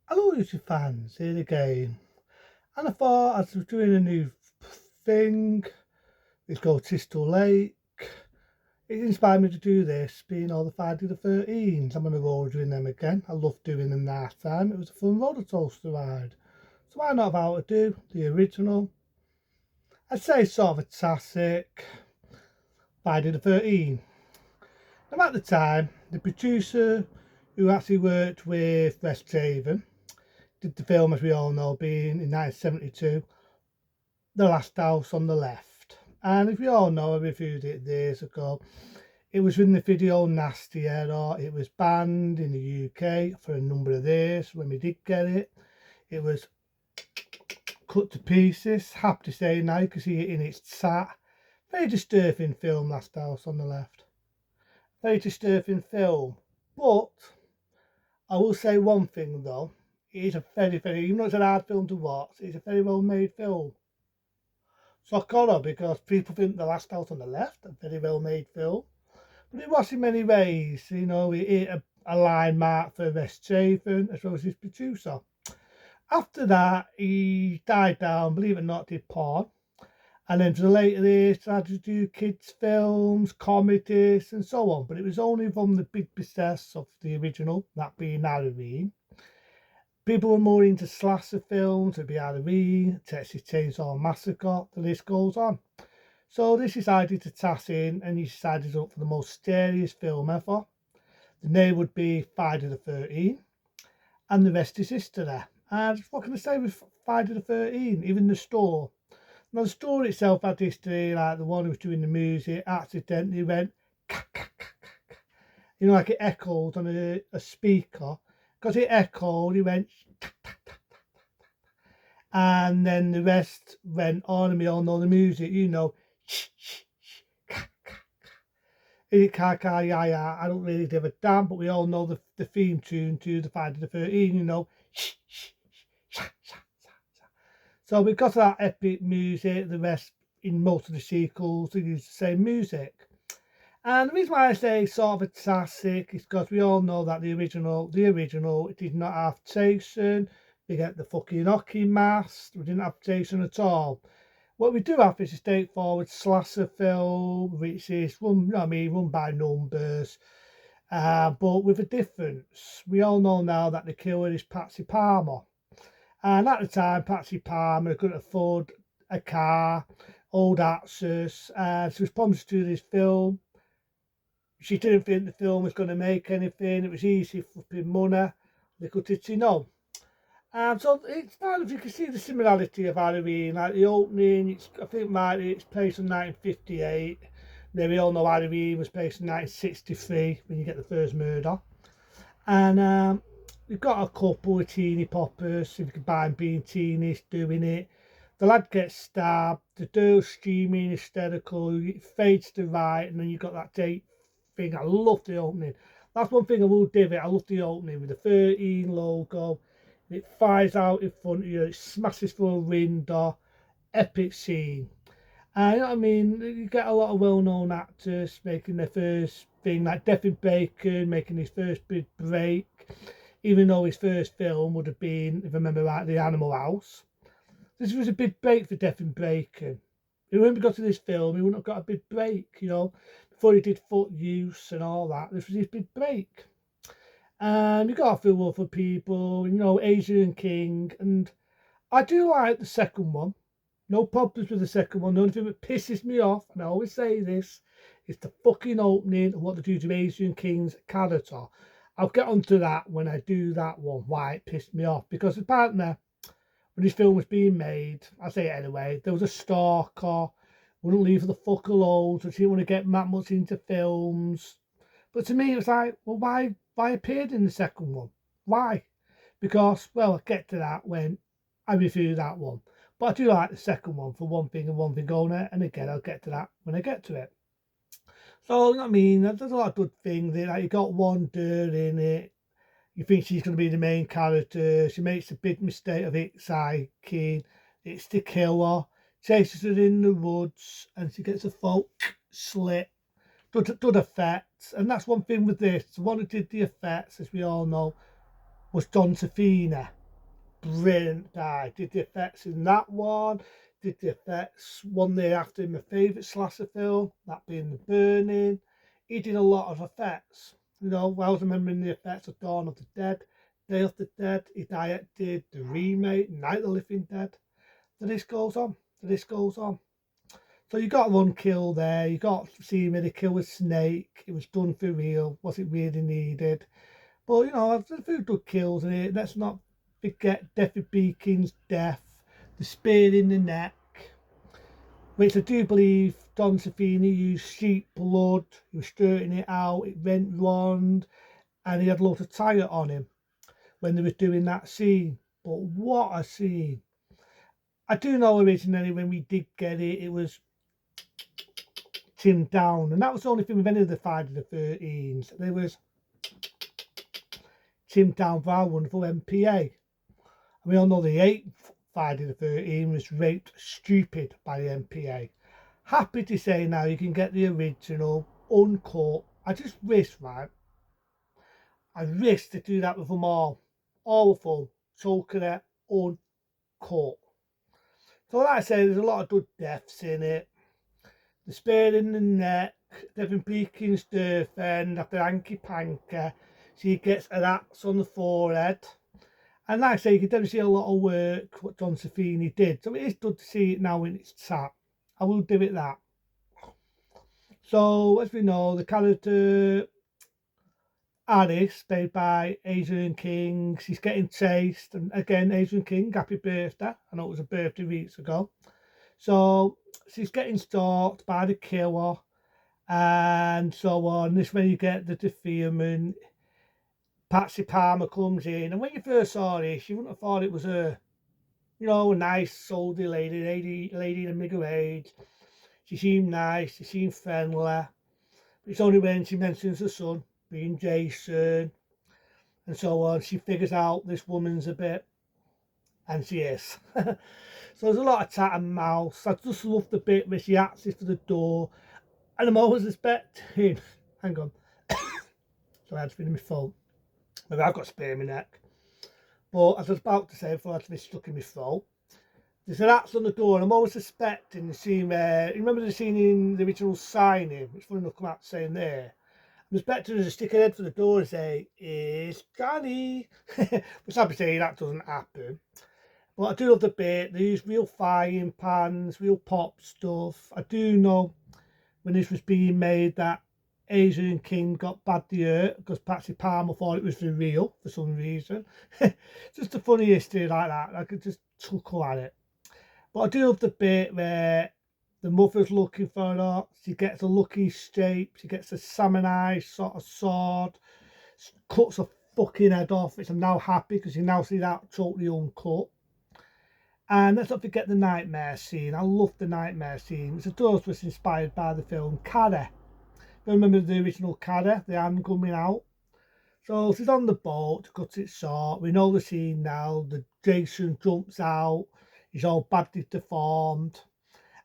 Hello, YouTube fans, here again. And I thought, as I was doing a new thing, it's called Tistle Lake. It inspired me to do this, being all the Friday the 13th. I'm going to roll doing them again. I loved doing them last time. It was a fun roller coaster ride. So why not have how to do the original? I'd say sort of a classic Friday the 13th. Now at the time, the producer who actually worked with Wes Craven did the film, as we all know, being in 1972, The Last House on the Left. And if you all know, I reviewed it years ago. It was in the video nasty era. It was banned in the UK for a number of years. When we did get it, it was cut to pieces. Happy to say now you can see it in its sat. Very disturbing film, Last House on the Left. Very disturbing film. But I will say one thing though. It is a very, even though it's an hard film to watch, it's a very well made film. Shock horror, because people think The Last House on the Left, a very well made film. But it was in many ways, it hit a line mark for Wes Craven as well as his producer. After that, he died down, believe it or not, did porn. And then for the later years, started to do kids' films, comedies, and so on. But it was only from the big success of the original, that being Halloween. People were more into slasher films, it'd be Halloween, Texas Chainsaw Massacre, the list goes on. So this decided to task in, and he decided to look for the most scariest film ever. The name would be Friday the 13th, and the rest is history. And what can I say with Friday the 13th? Even the store. Now the store itself had history, like the one who was doing the music accidentally went, like it echoed on a speaker. Because it echoed, he went, and then the rest went on, and we all know the music, I don't really give a damn, but we all know the theme tune to the Friday the 13th, So because of that epic music, the rest in most of the sequels, they use the same music. And the reason why I say sort of a classic is because we all know that the original, it did not have Jason. We get the fucking hockey mask. We didn't have Jason at all. What we do have is a straightforward slasher film, which is run by numbers, but with a difference. We all know now that the killer is Patsy Palmer. And at the time, Patsy Palmer couldn't afford a car, old access, and she was promised to do this film. She didn't think the film was going to make anything. It was easy flipping money. Little did she know. So it's kind of, you can see the similarity of Halloween, like the opening. I think it's placed in 1958. Then we all know Halloween was placed in 1963 when you get the first murder. And you've got a couple of teeny poppers, if you can buy them being teenies, doing it. The lad gets stabbed, the girl's screaming, hysterical, it fades to right, and then you've got that date thing. I love the opening. That's one thing I will give it. I love the opening with the 13 logo. It fires out in front of you, it smashes through a window. Epic scene. You know what I mean? You get a lot of well-known actors making their first thing, like Devin Bacon making his first big break, even though his first film would have been, if I remember right, The Animal House. This was a big break for Devin Bacon. If it wouldn't have got to this film, he wouldn't have got a big break, before he did Footloose and all that. This was his big break. And you got a few other people, Asian King, and I do like the second one. No problems with the second one. The only thing that pisses me off, and I always say this, is the fucking opening and what they do to Asian King's character. I'll get onto that when I do that one, why it pissed me off. Because apparently, when this film was being made, I'll say it anyway, there was a stalker, wouldn't leave her the fuck alone, so she didn't want to get that much into films. But to me, it was like, well, why appeared in the second one? Why? Because, well, I'll get to that when I review that one. But I do like the second one for one thing and one thing only. And again, I'll get to that when I get to it. So, you know what I mean? There's a lot of good things. Like, you got one girl in it. You think she's going to be the main character. She makes a big mistake of hitchhiking. It's the killer. Chases her in the woods. And she gets a folk slit. Good effects. And that's one thing with this. The one who did the effects, as we all know, was John Safina. brilliant die. Did the effects in that one, did the effects one day after my favourite slasher film, that being The Burning. He did a lot of effects. You know, I was remembering the effects of Dawn of the Dead, Day of the Dead. He directed the remake, Night of the Living Dead. The list goes on. The list goes on. So you got one kill there. You got to see me the kill with Snake. It was done for real. Was it really needed? But you know, there's a few good kills in it. Let's not forget David Beacon's death, the spear in the neck, which I do believe Don Safini used sheep blood. He was straightening it out. It went round, and he had a lot of tire on him when they was doing that scene. But what a scene! I do know originally when we did get it, it was Tim Down, and that was the only thing with any of the Friday the 13s. There was Tim Down for our wonderful MPA. And we all know the 8th Friday the 13th was raped stupid by the MPA. Happy to say now you can get the original uncut. I just wish, right? I wish to do that with them all. All of them. Choking it uncut. So like I say, there's a lot of good deaths in it. The spear in the neck, Devin Beacon's defend after Hanky Panker. She gets an axe on the forehead. And like I say, you can definitely see a lot of work what John Safini did. So it is good to see it now in its tap. I will give it that. So as we know, the character Alice, played by Adrian King, she's getting chased. And again, Adrian King, happy birthday. I know it was a birthday weeks ago. So she's getting stalked by the killer and so on. This is when you get the deferment. Patsy Palmer comes in, and when you first saw this, you wouldn't have thought it was a, you know, a nice, soldy lady in a middle age. She seemed nice, she seemed friendly. But it's only when she mentions her son being Jason and so on, she figures out this woman's a bit, and she is. So there's a lot of cat and mouse. I just love the bit where she asks for the door, and I'm always expecting. Hang on. Sorry, I had to finish my phone. Maybe I've got a spear in my neck. But as I was about to say, before I had to be stuck in my throat, there's an axe on the door, and I'm always suspecting the scene where, you remember the scene in the original Signing, which funny enough come out saying there. I'm expecting her to stick her head for the door and say, "It's Johnny." Which I'll be saying that doesn't happen. But I do love the bit. They use real frying pans, real pop stuff. I do know when this was being made that Adrian King got badly hurt because Patsy Palmer thought it was for real for some reason. Just a funny history like that. I could just chuckle at it. But I do love the bit where the mother's looking for her. She gets a lucky shape. She gets a samurai sort of sword. Cuts her fucking head off, which I'm now happy because you now see that totally uncut. And let's not forget the nightmare scene. I love the nightmare scene, which of course was inspired by the film Carrie. Remember the original Carrie, the hand coming out? So she's on the boat to cut it short. We know the scene now. The Jason jumps out. He's all badly deformed.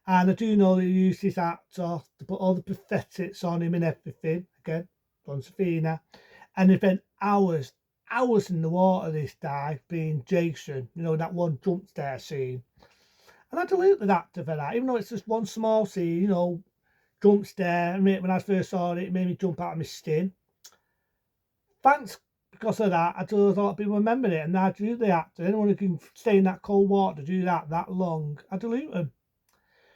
And I do know they used this actor to put all the prosthetics on him and everything. Again, Don Safina. And they spent hours in the water this dive being Jason. You know, that one jump scare scene. And I deleted the actor for that, even though it's just one small scene, you know, jump scare. When I first saw it, it made me jump out of my skin. Thanks because of that, I do a lot of people remember it, and I do the actor. Anyone who can stay in that cold water to do that long, I delete them.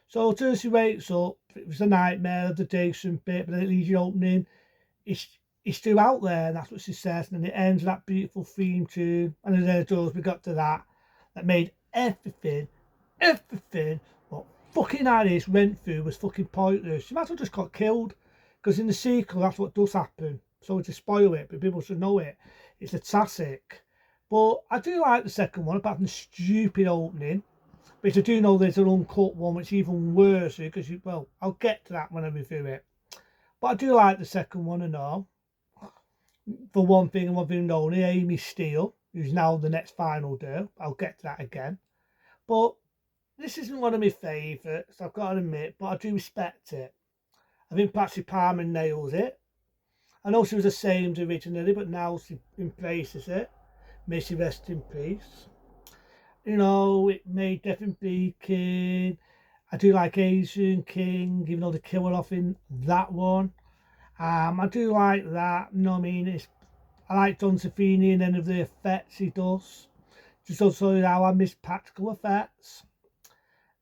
So till she wakes up, it was a nightmare of the Jason bit, but then it leaves you opening. It's still out there, and that's what she says, and then it ends with that beautiful theme tune. And then it does, we got to that made everything what fucking Alice went through was fucking pointless. She might as well just got killed, because in the sequel that's what does happen. So to spoil it, but people should know it. It's a classic. But I do like the second one, apart from the stupid opening. But I do know there's an uncut one, which is even worse, because well, I'll get to that when I review it. But I do like the second one and all. For one thing and one thing only, Amy Steele, who's now the next final girl. I'll get to that again. But this isn't one of my favourites, I've got to admit, but I do respect it. I think Patsy Palmer nails it. I know she was ashamed originally, but now she embraces it. May she rest in peace. You know, it made Devin Bacon. I do like Asian King, even though they kill her off in that one. I do like that. You know what I mean? I like Don Safini and any of the effects he does. Just also how I miss practical effects.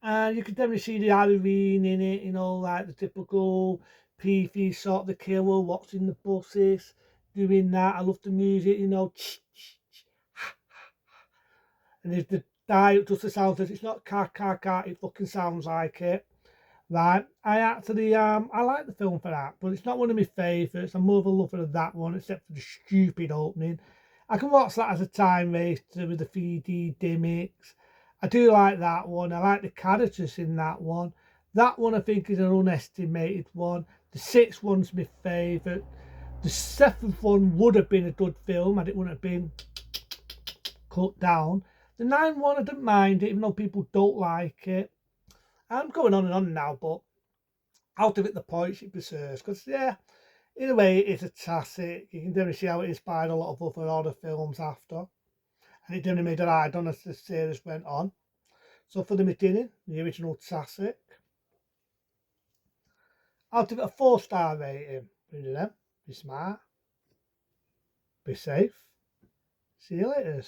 And you can definitely see the Halloween in it, you know, like the typical Peefy sort of the killer watching the buses, doing that. I love the music, you know. And there's the dial does the sound, it's not car, it fucking sounds like it. Right. I actually I like the film for that, but it's not one of my favourites. I'm more of a lover of that one, except for the stupid opening. I can watch that as a time waster with the 3D gimmicks. I do like that one. I like the characters in that one. That one I think is an unestimated one. The sixth one's my favourite. The seventh one would have been a good film and it wouldn't have been cut down. The ninth one I didn't mind it, even though people don't like it. I'm going on and on now, but out of it the points it deserves. Because, yeah, in a way, it's a classic. You can definitely see how it inspired a lot of other horror films after. And it definitely made an eye on as the series went on. So for the beginning, the original classic, I'll give it a 4-star rating. Ready then? Be smart. Be safe. See you later.